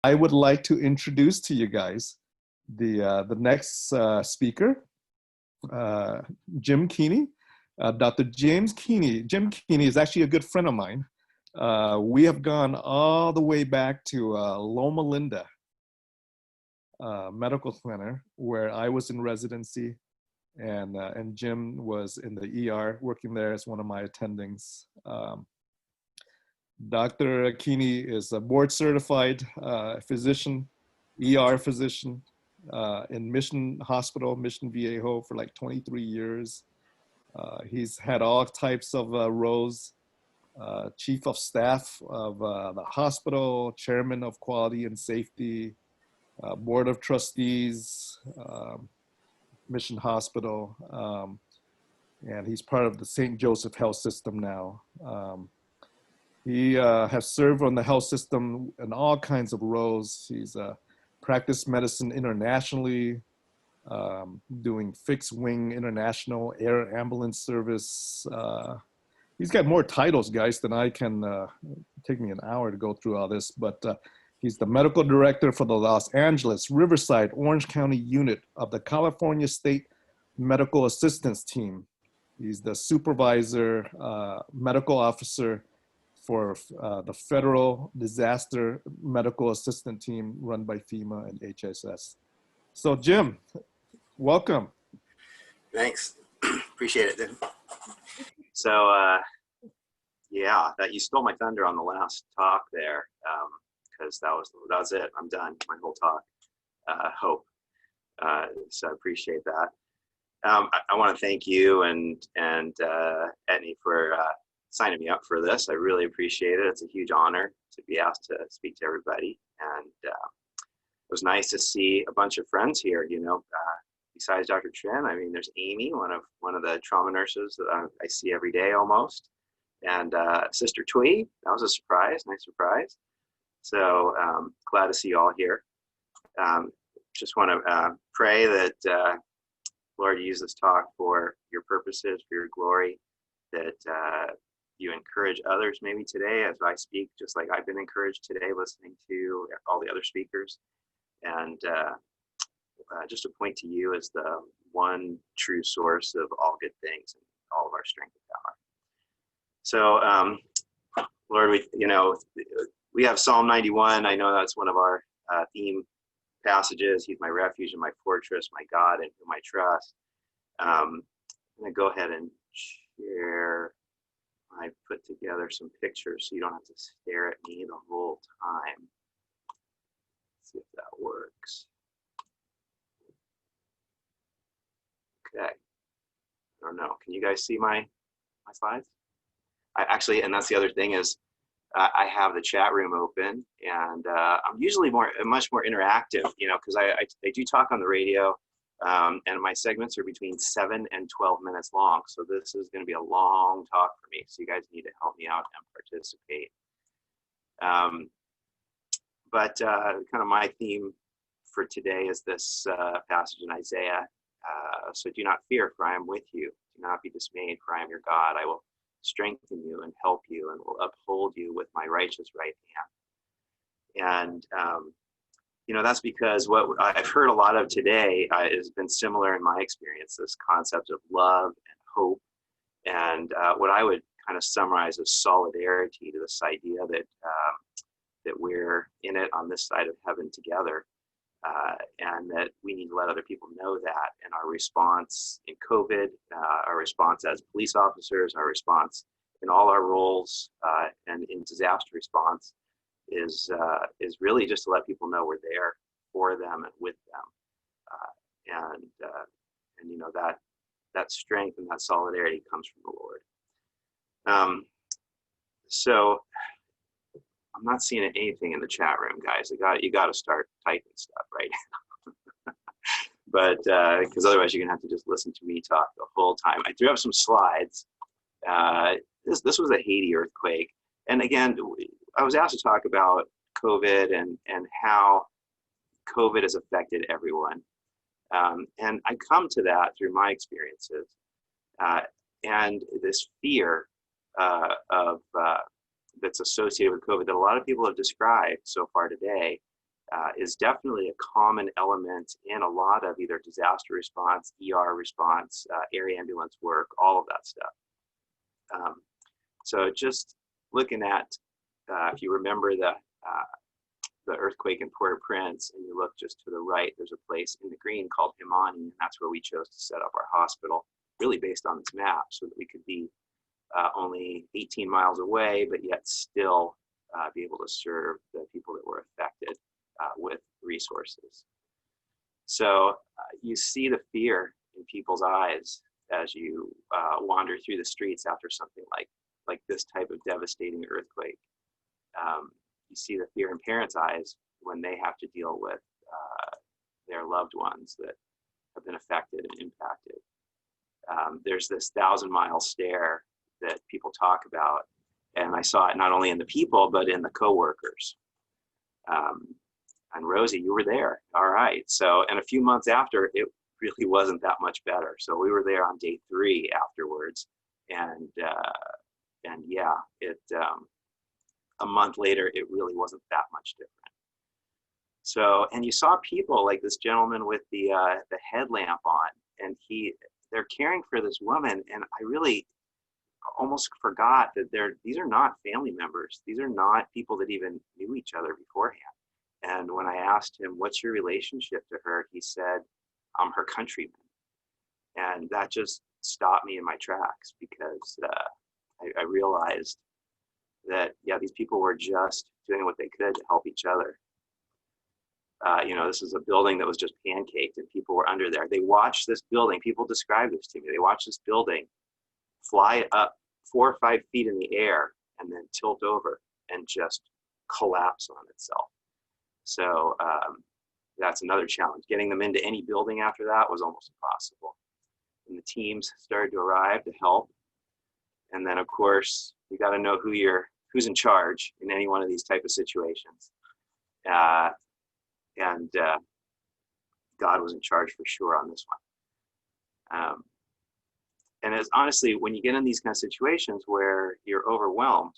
I would like to introduce to you guys the next speaker, Jim Keany. Dr. James Keany. Jim Keany is actually a good friend of mine. We have gone all the way back to Loma Linda Medical Center, where I was in residency, and Jim was in the ER working there as one of my attendings. Dr. Keany is a board certified physician, ER physician in Mission Hospital, Mission VA for like 23 years. He's had all types of roles, chief of staff of the hospital, chairman of quality and safety, board of trustees, Mission Hospital, and he's part of the St. Joseph Health System now. He has served on the health system in all kinds of roles. He's practiced medicine internationally, doing fixed wing international air ambulance service. He's got more titles, guys, than I can, take me an hour to go through all this, but he's the medical director for the Los Angeles, Riverside, Orange County unit of the California State Medical Assistance Team. He's the supervisor, medical officer for the Federal Disaster Medical Assistant Team run by FEMA and HSS. So Jim, welcome. Thanks, appreciate it, dude. So yeah, that you stole my thunder on the last talk there, because that was it. I'm done, my whole talk. Hope. So I appreciate that. I want to thank you and Keany for signing me up for this. I really appreciate it. It's a huge honor to be asked to speak to everybody, and it was nice to see a bunch of friends here. You know, besides Dr. Trin, I mean, there's Amy, one of the trauma nurses that I see every day almost, and Sister Twee. That was a surprise, nice surprise. So glad to see you all here. Just want to pray that Lord, use this talk for your purposes, for your glory, that you encourage others maybe today as I speak, just like I've been encouraged today listening to all the other speakers. And just to point to you as the one true source of all good things and all of our strength and power. So Lord, we have Psalm 91. I know that's one of our theme passages. He's my refuge and my fortress, my God in whom I trust. I'm gonna go ahead and share. I put together some pictures so you don't have to stare at me the whole time. Let's see if that works. Okay. I don't know. Can you guys see my slides? I actually, and that's the other thing is, I have the chat room open, and I'm usually much more interactive, you know, because I do talk on the radio, and my segments are between 7 and 12 minutes long. So this is going to be a long talk for me. So you guys need to help me out and participate. But kind of my theme for today is this passage in Isaiah. So do not fear, for I am with you. Do not be dismayed, for I am your God. I will strengthen you and help you and will uphold you with my righteous right hand. And you know, that's because what I've heard a lot of today has been similar in my experience, this concept of love and hope, and what I would kind of summarize as solidarity to this idea that that we're in it on this side of heaven together, and that we need to let other people know that. And our response in COVID, our response as police officers, our response in all our roles, and in disaster response is really just to let people know we're there for them and with them, and you know that strength and that solidarity comes from the Lord. So I'm not seeing anything in the chat room, guys. You got to start typing stuff, right? But because otherwise you're gonna have to just listen to me talk the whole time. I do have some slides. This was a Haiti earthquake, and again, I was asked to talk about COVID and how COVID has affected everyone. And I come to that through my experiences. And this fear that's associated with COVID that a lot of people have described so far today is definitely a common element in a lot of either disaster response, ER response, air ambulance work, all of that stuff. So just looking at, if you remember the earthquake in Port-au-Prince, and you look just to the right, there's a place in the green called Keany, and that's where we chose to set up our hospital, really based on this map, so that we could be only 18 miles away, but yet still be able to serve the people that were affected with resources. So you see the fear in people's eyes as you wander through the streets after something like this type of devastating earthquake. You see the fear in parents' eyes when they have to deal with their loved ones that have been affected and impacted. There's this 1,000-mile stare that people talk about, and I saw it not only in the people, but in the coworkers. And Rosie, you were there. All right. So, and a few months after, it really wasn't that much better. So we were there on day 3 afterwards. And yeah, a month later, it really wasn't that much different. So, and you saw people like this gentleman with the headlamp on, and they're caring for this woman. And I really almost forgot that these are not family members. These are not people that even knew each other beforehand. And when I asked him, what's your relationship to her? He said, I'm her countryman. And that just stopped me in my tracks, because I realized that, yeah, these people were just doing what they could to help each other. This is a building that was just pancaked, and people were under there. They watched this building. People describe this to me. They watched this building fly up 4 or 5 feet in the air and then tilt over and just collapse on itself. So that's another challenge. Getting them into any building after that was almost impossible. And the teams started to arrive to help. And then, of course, you got to know who's in charge in any one of these type of situations. And God was in charge for sure on this one. And as honestly, when you get in these kind of situations where you're overwhelmed,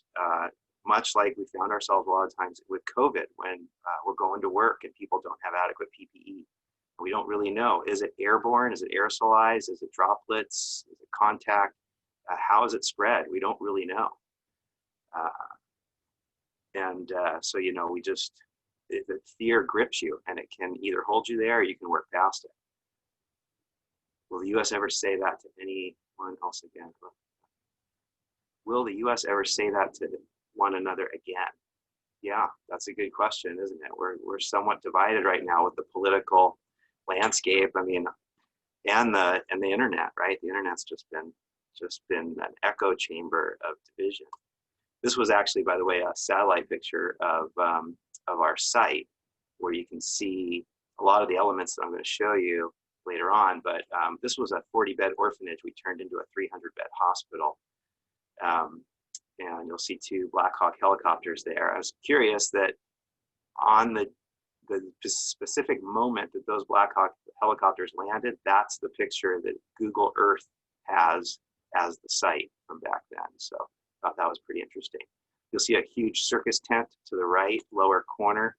much like we found ourselves a lot of times with COVID, when we're going to work and people don't have adequate PPE. We don't really know. Is it airborne? Is it aerosolized? Is it droplets? Is it contact? How is it spread? We don't really know. So, the fear grips you, and it can either hold you there or you can work past it. Will the U.S. ever say that to anyone else again? Will the U.S. ever say that to one another again? Yeah, that's a good question, isn't it? We're somewhat divided right now with the political landscape. I mean, and the internet, right? The internet's just been an echo chamber of division. This was actually, by the way, a satellite picture of our site, where you can see a lot of the elements that I'm going to show you later on. But this was a 40-bed orphanage we turned into a 300-bed hospital. And you'll see 2 Black Hawk helicopters there. I was curious that on the specific moment that those Black Hawk helicopters landed, that's the picture that Google Earth has as the site from back then. So I thought that was pretty interesting. You'll see a huge circus tent to the right, lower corner.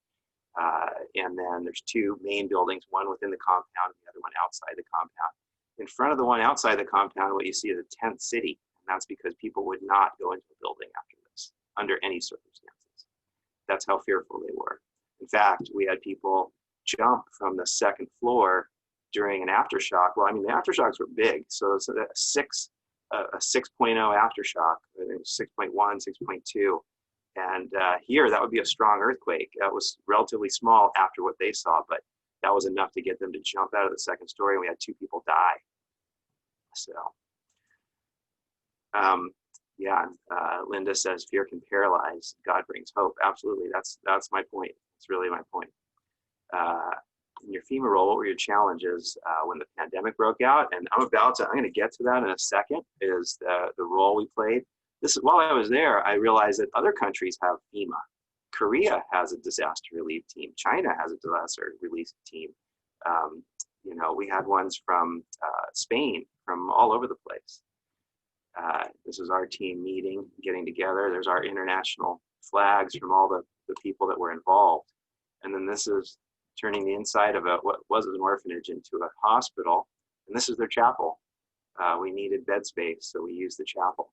And then there's 2 main buildings, one within the compound, the other one outside the compound. In front of the one outside the compound, what you see is a tent city. And that's because people would not go into the building after this, under any circumstances. That's how fearful they were. In fact, we had people jump from the 2nd floor during an aftershock. Well, I mean, the aftershocks were big. So it's a 6.0 aftershock, 6.1, 6.2. And here, that would be a strong earthquake. That was relatively small after what they saw, but that was enough to get them to jump out of the 2nd story, and we had 2 people die. So, Linda says, fear can paralyze, God brings hope. Absolutely, that's my point. It's really my point. In your FEMA role, what were your challenges when the pandemic broke out? And I'm going to get to that in a second, is the role we played. While I was there, I realized that other countries have FEMA. Korea has a disaster relief team. China has a disaster relief team. We had ones from Spain, from all over the place. This is our team meeting, getting together. There's our international flags from all the people that were involved. And then this is turning the inside of what was an orphanage into a hospital. And this is their chapel. We needed bed space, so we used the chapel.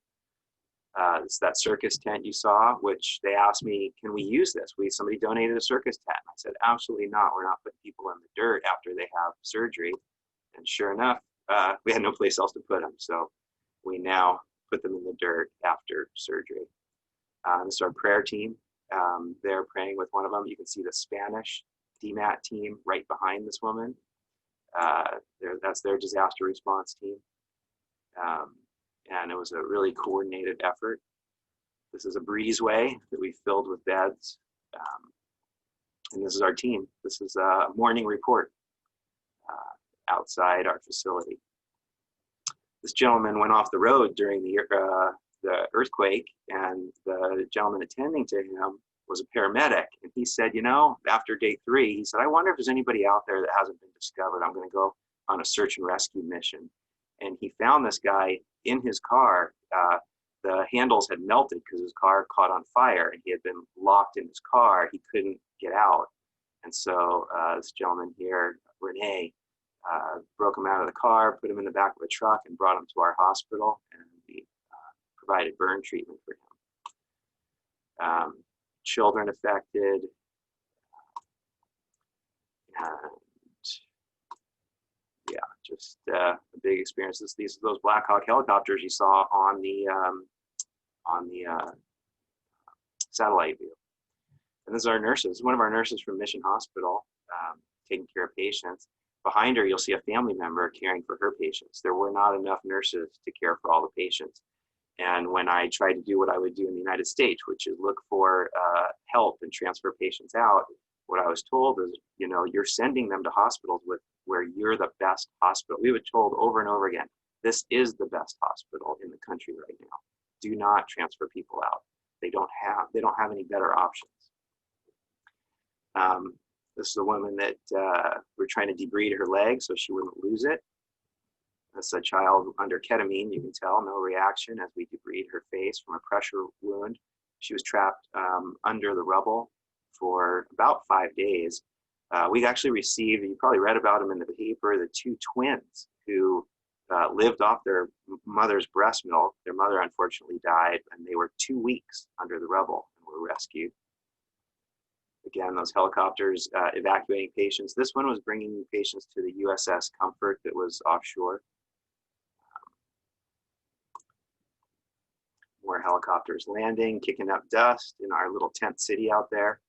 It's that circus tent you saw, which they asked me, can we use this? Somebody donated a circus tent. I said, absolutely not. We're not putting people in the dirt after they have surgery. And sure enough, we had no place else to put them. So we now put them in the dirt after surgery. This is our prayer team. They're praying with one of them. You can see the Spanish DMAT team right behind this woman. That's their disaster response team. And it was a really coordinated effort. This is a breezeway that we filled with beds. And this is our team. This is a morning report outside our facility. This gentleman went off the road during the earthquake, and the gentleman attending to him was a paramedic. And he said, you know, after day 3, he said, I wonder if there's anybody out there that hasn't been discovered. I'm going to go on a search and rescue mission. And he found this guy in his car. The handles had melted because his car caught on fire, and he had been locked in his car. He couldn't get out. And so this gentleman here, Renee, broke him out of the car, put him in the back of a truck, and brought him to our hospital. And we provided burn treatment for him. Children affected. And yeah, just a big experience. These are those Black Hawk helicopters you saw on the satellite view. And this is our nurses. One of our nurses from Mission Hospital, taking care of patients. Behind her, you'll see a family member caring for her patients. There were not enough nurses to care for all the patients. And when I tried to do what I would do in the United States, which is look for help and transfer patients out, what I was told is, you know, you're sending them to hospitals where you're the best hospital. We were told over and over again, this is the best hospital in the country right now. Do not transfer people out. They don't have any better options. This is a woman that we're trying to debride her leg so she wouldn't lose it. That's a child under ketamine. You can tell no reaction as we debride her face from a pressure wound. She was trapped under the rubble for about 5 days. We actually received, you probably read about them in the paper, the 2 twins who lived off their mother's breast milk. Their mother unfortunately died, and they were 2 weeks under the rubble and were rescued. Again, those helicopters evacuating patients. This one was bringing patients to the USS Comfort that was offshore. More helicopters landing, kicking up dust in our little tent city out there.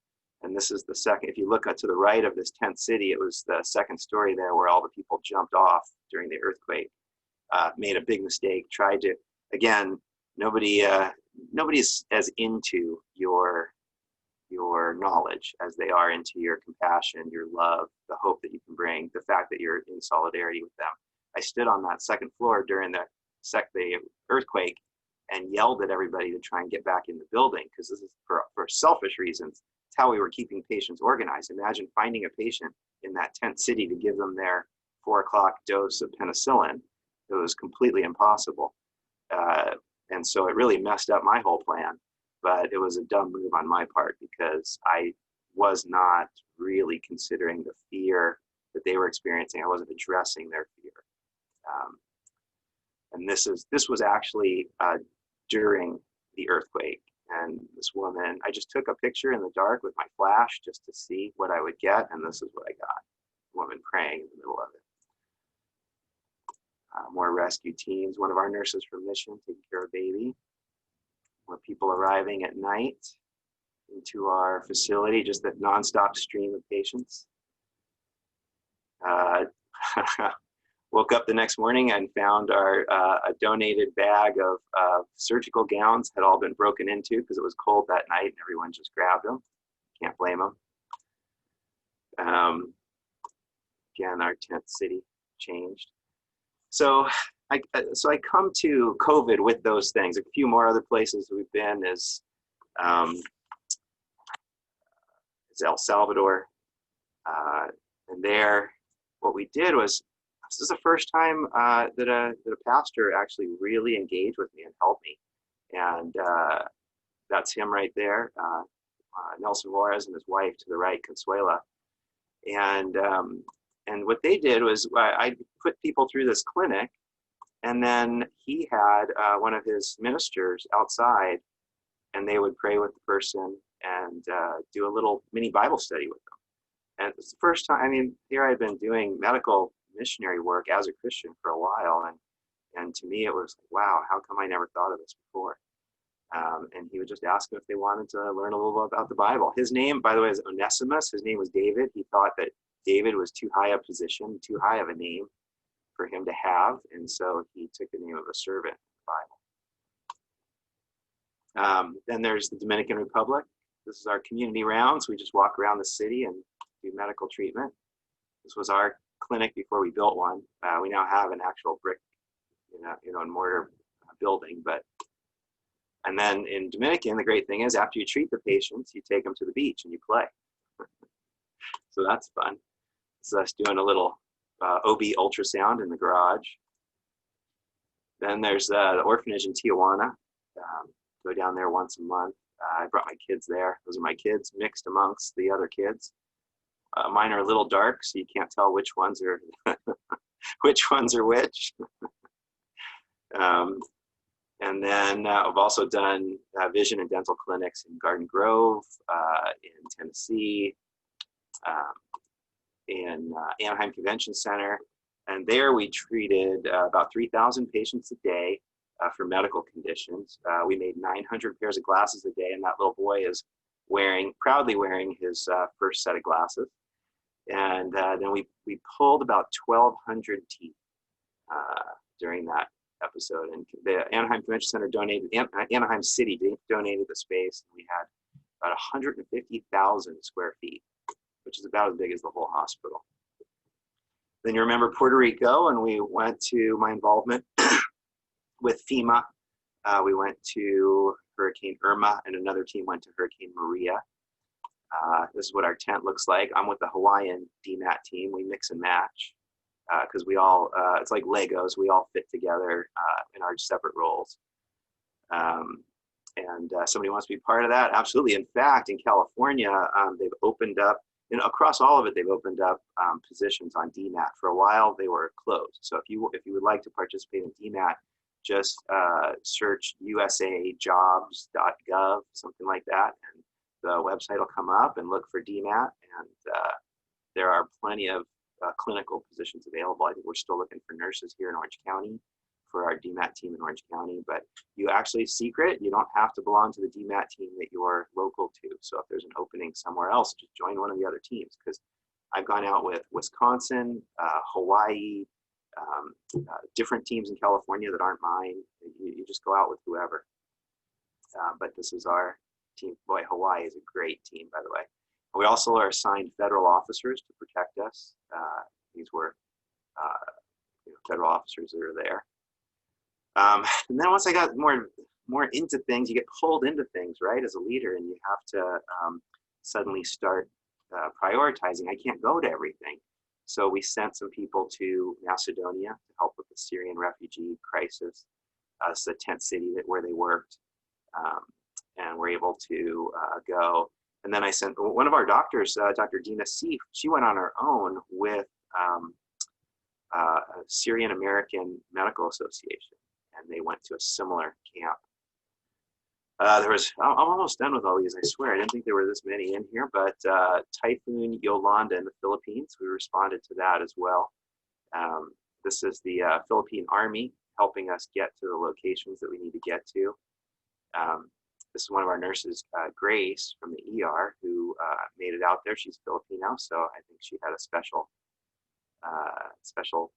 And this is the second, if you look to the right of this tent city, it was the second story there where all the people jumped off during the earthquake. Made a big mistake, tried to, again, nobody's as into your knowledge as they are into your compassion, your love, the hope that you can bring, the fact that you're in solidarity with them. I stood on that second floor during the earthquake and yelled at everybody to try and get back in the building, because this is for selfish reasons. It's how we were keeping patients organized. Imagine finding a patient in that tent city to give them their 4 o'clock dose of penicillin. It was completely impossible. And so it really messed up my whole plan. But it was a dumb move on my part, because I was not really considering the fear that they were experiencing. I wasn't addressing their fear. And this was actually during the earthquake. And this woman, I just took a picture in the dark with my flash just to see what I would get. And this is what I got. A woman praying in the middle of it. More rescue teams. One of our nurses from Mission taking care of baby. More people arriving at night into our facility, just a nonstop stream of patients. Woke up the next morning and found a donated bag of surgical gowns had all been broken into because it was cold that night, and everyone just grabbed them. Can't blame them. Again, our tent city changed. So I come to COVID with those things. A few more other places we've been is El Salvador. And there, what we did was, this is the first time that a pastor actually really engaged with me and helped me. And that's him right there. Nelson Juarez and his wife to the right, Consuela. And what they did was I put people through this clinic, and then he had one of his ministers outside, and they would pray with the person and do a little mini Bible study with them. And it's the first time, I mean, here I've been doing medical missionary work as a Christian for a while, and to me it was like, wow, how come I never thought of this before? And he would just ask them if they wanted to learn a little bit about the Bible. His name, by the way, is Onesimus. His name was David. He thought that David was too high a position, too high of a name for him to have, and so he took the name of a servant in the Bible. Then there's the Dominican Republic. This is our community rounds. We just walk around the city and do medical treatment. This was our clinic before we built one. We now have an actual brick, and mortar building. And then in Dominican, the great thing is after you treat the patients, you take them to the beach and you play. So that's fun. So that's doing a little OB ultrasound in the garage. Then there's the orphanage in Tijuana. Go down there once a month. I brought my kids there. Those are my kids mixed amongst the other kids. Mine are a little dark, so you can't tell which ones are which ones are which. And then I've also done vision and dental clinics in Garden Grove, in Tennessee, in Anaheim Convention Center. And there we treated about 3,000 patients a day for medical conditions. We made 900 pairs of glasses a day, and that little boy is proudly wearing his first set of glasses. And then we pulled about 1,200 teeth during that episode. And the Anaheim Convention Center Anaheim City donated the space. And we had about 150,000 square feet, which is about as big as the whole hospital. Then you remember Puerto Rico, and we went to my involvement with FEMA. We went to Hurricane Irma, and another team went to Hurricane Maria. This is what our tent looks like. I'm with the Hawaiian DMAT team. We mix and match because we all, it's like Legos. We all fit together in our separate roles. And somebody wants to be part of that? Absolutely. In fact, in California, they've opened up, across all of it, they've opened up positions on DMAT. For a while, they were closed. So if you would like to participate in DMAT, just search usajobs.gov, something like that, and the website will come up, and look for DMAT. And there are plenty of clinical positions available. I think we're still looking for nurses here in Orange County for our DMAT team in Orange County, but you actually secret. You don't have to belong to the DMAT team that you're local to. So if there's an opening somewhere else, just join one of the other teams, because I've gone out with Wisconsin, Hawaii, different teams in California that aren't mine. You just go out with whoever. But this is our team. Boy, Hawaii is a great team, by the way. We also are assigned federal officers to protect us. These were federal officers that are there. And then once I got more into things, you get pulled into things, right, as a leader, and you have to suddenly start prioritizing. I can't go to everything. So we sent some people to Macedonia to help with the Syrian refugee crisis. It's a tent city where they worked, and we're able to go. And then I sent one of our doctors, Dr. Dina Seif. She went on her own with a Syrian American Medical Association, and they went to a similar camp. I'm almost done with all these, I swear. I didn't think there were this many in here, but Typhoon Yolanda in the Philippines, we responded to that as well. This is the Philippine Army helping us get to the locations that we need to get to. This is one of our nurses, Grace, from the ER, who made it out there. She's Filipino, so I think she had a special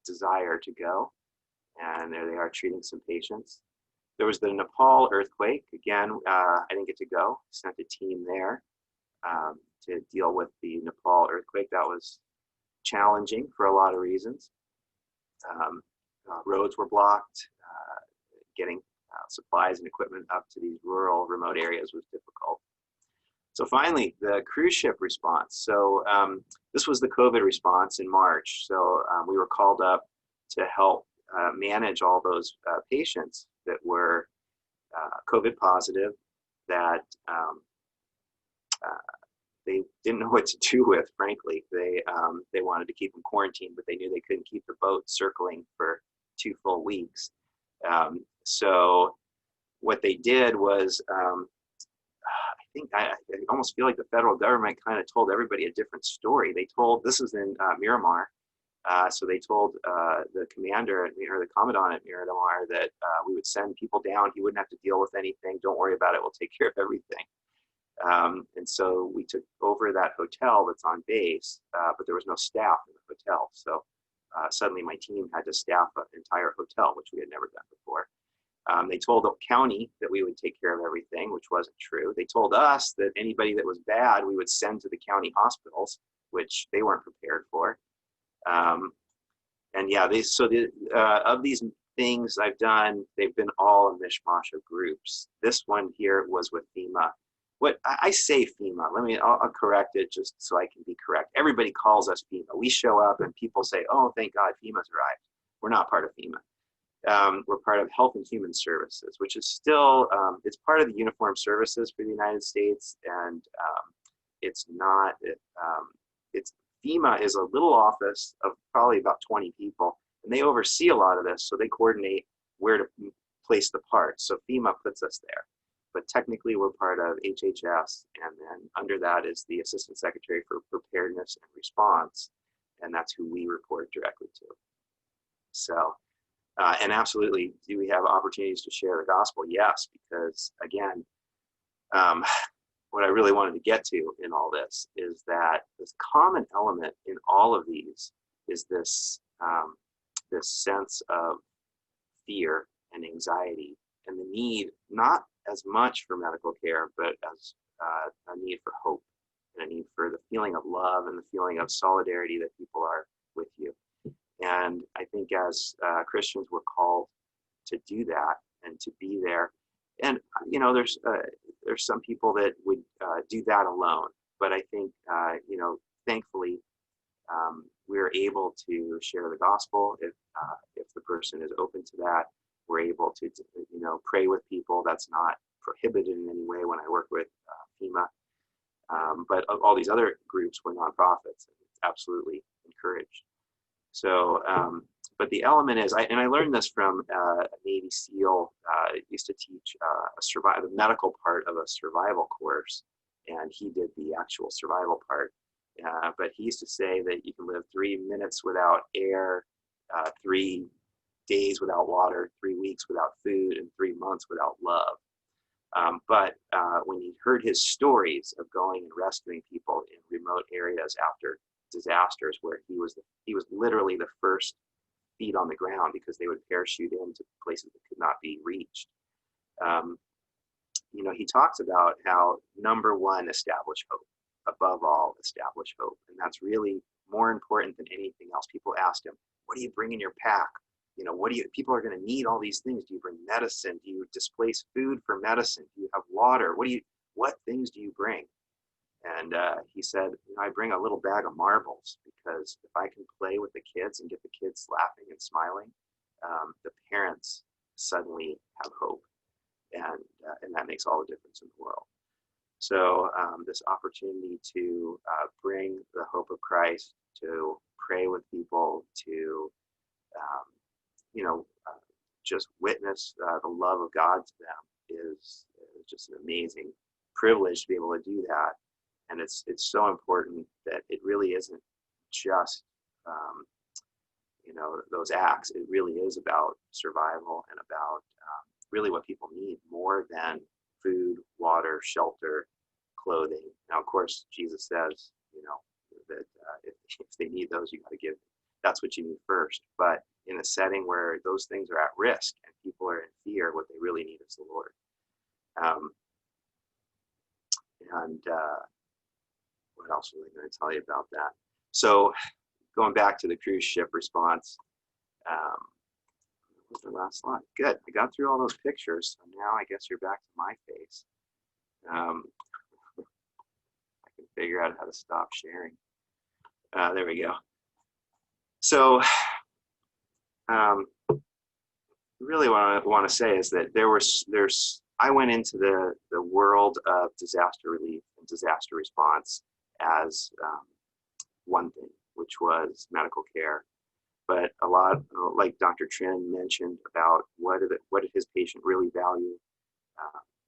desire to go. And there they are treating some patients. There was the Nepal earthquake. Again, I didn't get to go. Sent a team there to deal with the Nepal earthquake. That was challenging for a lot of reasons. Roads were blocked. Getting supplies and equipment up to these rural, remote areas was difficult. So finally, the cruise ship response. So this was the COVID response in March. So we were called up to help manage all those patients that were COVID positive, that they didn't know what to do with, frankly. They wanted to keep them quarantined, but they knew they couldn't keep the boat circling for 2 full weeks. So what they did was, I almost feel like the federal government kind of told everybody a different story. They told, this was in Miramar, so they told the commander or the commandant at Miramar that we would send people down. He wouldn't have to deal with anything. Don't worry about it. We'll take care of everything. And so we took over that hotel that's on base, but there was no staff in the hotel. So suddenly my team had to staff an entire hotel, which we had never done before. They told the county that we would take care of everything, which wasn't true. They told us that anybody that was bad, we would send to the county hospitals, which they weren't prepared for. And yeah, of these things I've done, they've been all a mishmash of groups. This one here was with FEMA. What I say FEMA, I'll correct it just so I can be correct. Everybody calls us FEMA. We show up and people say, oh, thank God FEMA's arrived. We're not part of FEMA. We're part of Health and Human Services, which is still, it's part of the Uniformed Services for the United States. And it's not, FEMA is a little office of probably about 20 people, and they oversee a lot of this. So they coordinate where to place the parts. So FEMA puts us there. But technically we're part of HHS, and then under that is the Assistant Secretary for Preparedness and Response, and that's who we report directly to. So, and absolutely, do we have opportunities to share the gospel? Yes, because again, what I really wanted to get to in all this is that this common element in all of these is this, this sense of fear and anxiety, and the need not as much for medical care, but as a need for hope and a need for the feeling of love and the feeling of solidarity that people are with you. And I think as Christians, we're called to do that and to be there. And you know, there's some people that would do that alone, but I think thankfully we're able to share the gospel if the person is open to that. We're able to pray with people. That's not prohibited in any way when I work with FEMA. But all these other groups were nonprofits, and it's absolutely encouraged. So, but the element is, I learned this from a Navy SEAL. Used to teach the medical part of a survival course, and he did the actual survival part. But he used to say that you can live 3 minutes without air, 3 days without water, 3 weeks without food, and 3 months without love. But when he heard his stories of going and rescuing people in remote areas after disasters, where he was literally the first feet on the ground because they would parachute into places that could not be reached. He talks about how, number one, establish hope. Above all, establish hope. And that's really more important than anything else. People asked him, what do you bring in your pack? People are going to need all these things. Do you bring medicine? Do you displace food for medicine? Do you have water? What things do you bring? And he said, I bring a little bag of marbles, because if I can play with the kids and get the kids laughing and smiling, the parents suddenly have hope. And that makes all the difference in the world. So this opportunity to bring the hope of Christ, to pray with people, to just witness the love of God to them is just an amazing privilege to be able to do that. And it's so important that it really isn't just those acts. It really is about survival and about really what people need more than food, water, shelter, clothing. Now, of course, Jesus says, that if they need those, you got to give. That's what you need first. But in a setting where those things are at risk and people are in fear, what they really need is the Lord. What else was I going to tell you about that? So going back to the cruise ship response, what was the last slide? Good. I got through all those pictures. So now I guess you're back to my face. I can figure out how to stop sharing. There we go. So really what I want to say is that I went into the world of disaster relief in disaster response as one thing, which was medical care. But a lot, like Dr. Trin mentioned about what did his patient really value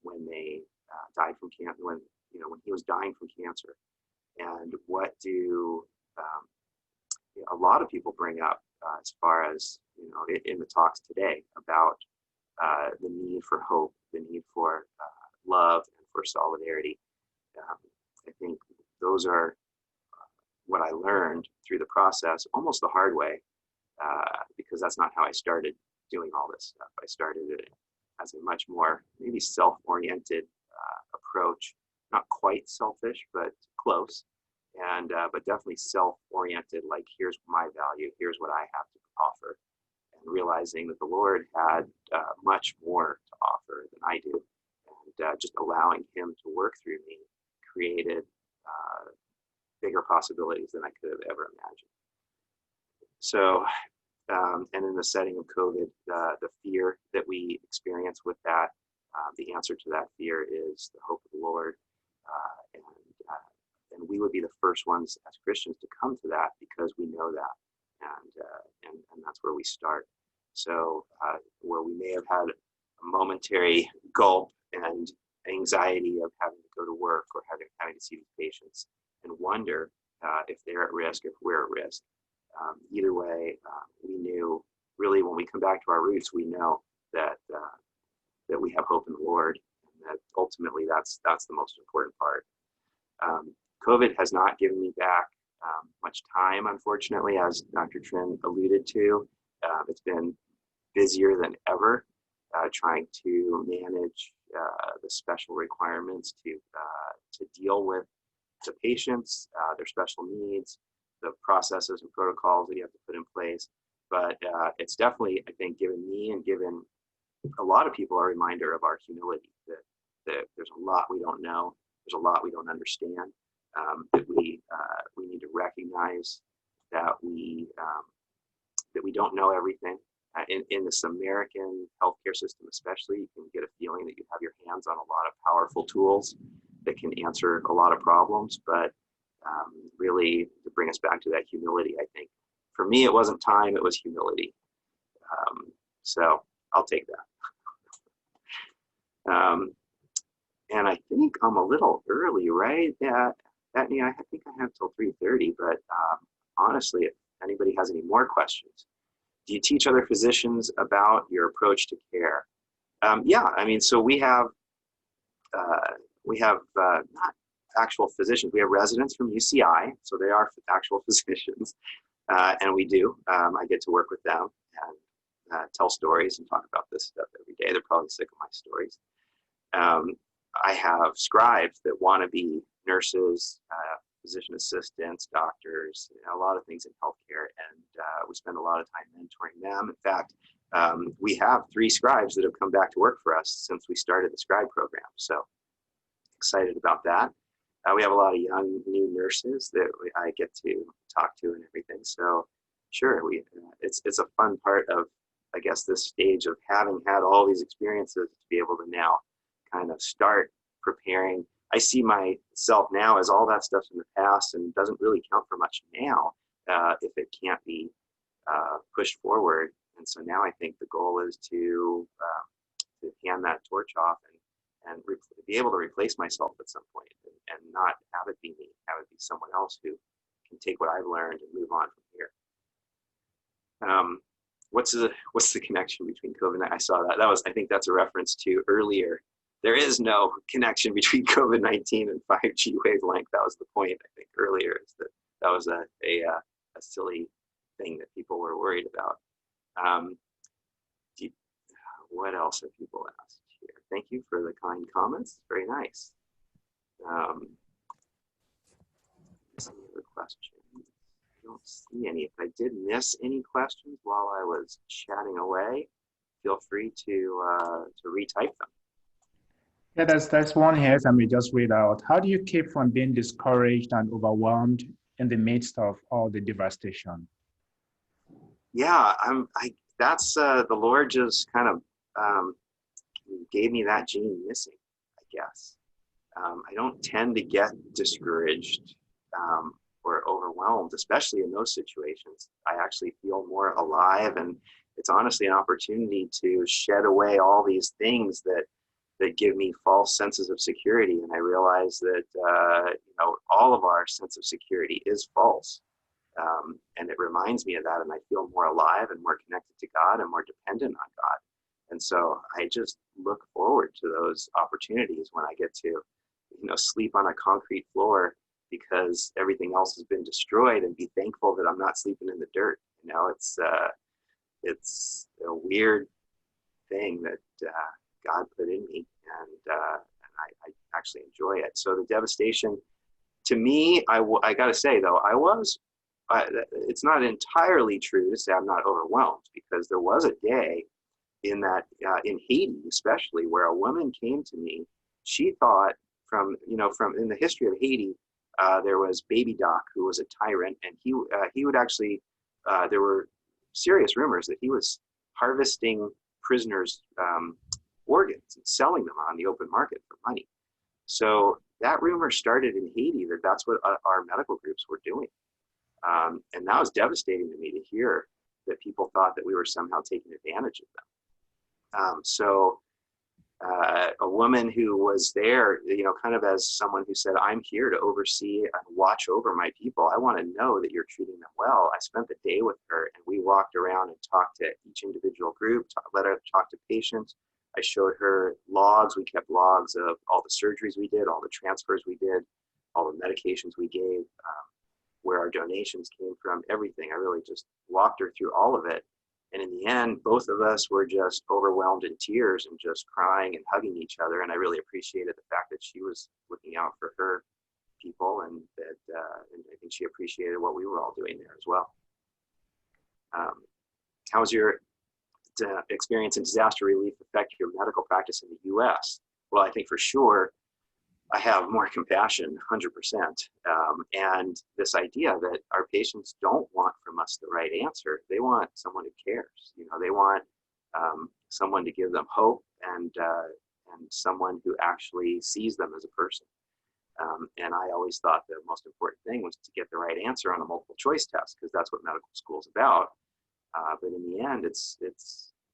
when they died from cancer, when he was dying from cancer, and what do a lot of people bring up as far as in the talks today about the need for hope, the need for love, and for solidarity. I think those are what I learned through the process, almost the hard way, because that's not how I started doing all this stuff. I started it as a much more maybe self-oriented approach, not quite selfish, but close, and but definitely self-oriented. Like, here's my value, here's what I have to offer, and realizing that the Lord had much more to offer than I do, and just allowing Him to work through me created bigger possibilities than I could have ever imagined. So, and in the setting of COVID, the fear that we experience with that, the answer to that fear is the hope of the Lord, and we would be the first ones as Christians to come to that because we know that, and that's where we start. So, where we may have had a momentary gulp and anxiety of having to go to work or having to see these patients and wonder if they're at risk, if we're at risk. Either way, we knew, really, when we come back to our roots, we know that that we have hope in the Lord, and that ultimately that's the most important part. COVID has not given me back much time, unfortunately, as Dr. Trin alluded to. It's been busier than ever, trying to manage the special requirements to deal with the patients, their special needs, the processes and protocols that you have to put in place. But it's definitely, I think, given me and given a lot of people a reminder of our humility, that there's a lot we don't know, there's a lot we don't understand, that we need to recognize that we don't know everything. In this American healthcare system especially, you can get a feeling that you have your hands on a lot of powerful tools that can answer a lot of problems, but really, to bring us back to that humility, I think, for me, it wasn't time, it was humility. So I'll take that. And I think I'm a little early, right? Yeah, I think I have till 3:30, but honestly, if anybody has any more questions. Do you teach other physicians about your approach to care? Yeah, I mean, so we have not actual physicians. We have residents from UCI, so they are actual physicians, and we do. I get to work with them and tell stories and talk about this stuff every day. They're probably sick of my stories. I have scribes that want to be nurses, physician assistants, doctors, a lot of things in healthcare, and we spend a lot of time mentoring them. In fact, we have 3 scribes that have come back to work for us since we started the scribe program, so excited about that. We have a lot of young new nurses that I get to talk to and everything, so sure, it's a fun part of, I guess, this stage of having had all these experiences to be able to now kind of start preparing. I see myself now as all that stuff's in the past and doesn't really count for much now if it can't be pushed forward. And so now I think the goal is to hand that torch off and be able to replace myself at some point, and not have it be me, have it be someone else who can take what I've learned and move on from here. What's the connection between COVID? I saw that. I think that's a reference to earlier. There is no connection between COVID-19 and 5G wavelength. That was the point, I think, earlier, is that was a silly thing that people were worried about. What else have people asked here? Thank you for the kind comments. Very nice. Any other questions? I don't see any. If I did miss any questions while I was chatting away, feel free to retype them. Yeah, that's one here. Let me just read out. How do you keep from being discouraged and overwhelmed in the midst of all the devastation? Yeah, that's the Lord just kind of gave me that gene missing, I guess. I don't tend to get discouraged or overwhelmed, especially in those situations. I actually feel more alive, and it's honestly an opportunity to shed away all these things that give me false senses of security. And I realize that all of our sense of security is false. And it reminds me of that, and I feel more alive and more connected to God and more dependent on God. And so I just look forward to those opportunities when I get to, sleep on a concrete floor because everything else has been destroyed, and be thankful that I'm not sleeping in the dirt. It's a weird thing that God put in me, and I actually enjoy it. So the devastation, to me, I got to say though, it's not entirely true to say I'm not overwhelmed, because there was a day in Haiti, especially, where a woman came to me. She thought from in the history of Haiti, there was Baby Doc, who was a tyrant, and he would actually, there were serious rumors that he was harvesting prisoners' organs and selling them on the open market for money. So that rumor started in Haiti, that's what our medical groups were doing. And that was devastating to me to hear that people thought that we were somehow taking advantage of them. So a woman who was there, kind of as someone who said, I'm here to oversee and watch over my people. I want to know that you're treating them well. I spent the day with her, and we walked around and talked to each individual group, let her talk to patients. I showed her logs. We kept logs of all the surgeries we did, all the transfers we did, all the medications we gave, where our donations came from, everything. I really just walked her through all of it. And in the end, both of us were just overwhelmed in tears and just crying and hugging each other. And I really appreciated the fact that she was looking out for her people, and that and I think she appreciated what we were all doing there as well. How was your experience in disaster relief affect your medical practice in the U.S.? Well, I think for sure I have more compassion, 100%. And this idea that our patients don't want from us the right answer. They want someone who cares. They want someone to give them hope, and someone who actually sees them as a person. And I always thought the most important thing was to get the right answer on a multiple choice test, because that's what medical school is about. But in the end, it's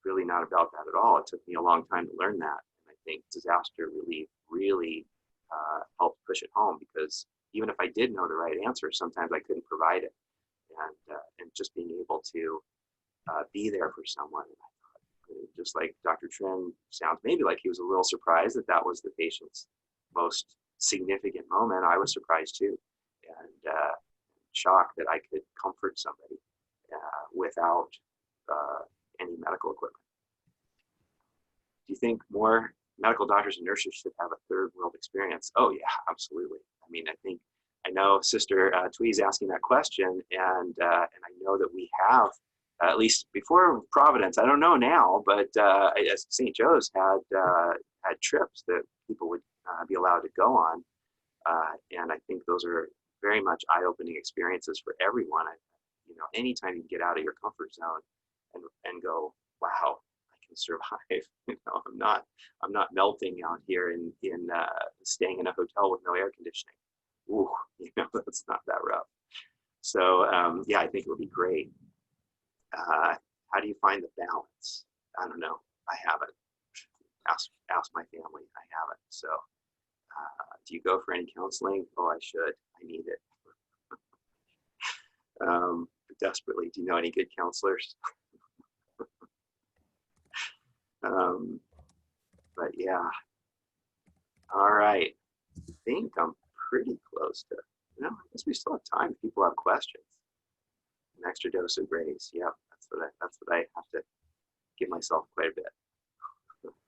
really not about that at all. It took me a long time to learn that. And I think disaster relief really helped push it home, because even if I did know the right answer, sometimes I couldn't provide it. And just being able to be there for someone. Just like Dr. Trin sounds maybe like he was a little surprised that was the patient's most significant moment. I was surprised too, and shocked that I could comfort somebody without any medical equipment. Do you think more medical doctors and nurses should have a third world experience? Oh yeah, absolutely. I know Sister Twee's asking that question, and I know that we have, at least before Providence, I don't know now, but St. Joe's had trips that people would be allowed to go on, and I think those are very much eye-opening experiences for everyone. Anytime you get out of your comfort zone and go, wow, I can survive. I'm not melting out here in staying in a hotel with no air conditioning. Ooh, that's not that rough. So yeah, I think it would be great. How do you find the balance? I don't know. I haven't. Ask my family. I haven't. So do you go for any counseling? Oh, I should. I need it. Desperately. Do you know any good counselors? But yeah. All right. I think I'm pretty close to, I guess we still have time if people have questions. An extra dose of grace. Yeah, that's what I have to give myself quite a bit.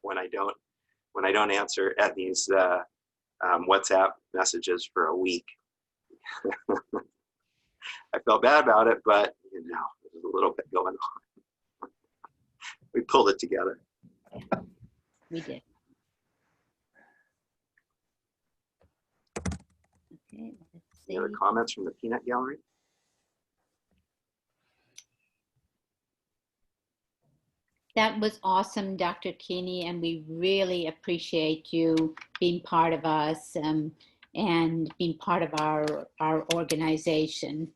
When I don't answer at these WhatsApp messages for a week. I felt bad about it, but there's a little bit going on. We pulled it together. We did. Okay, let's see. Any other comments from the peanut gallery? That was awesome, Dr. Keany, and we really appreciate you being part of us and being part of our organization.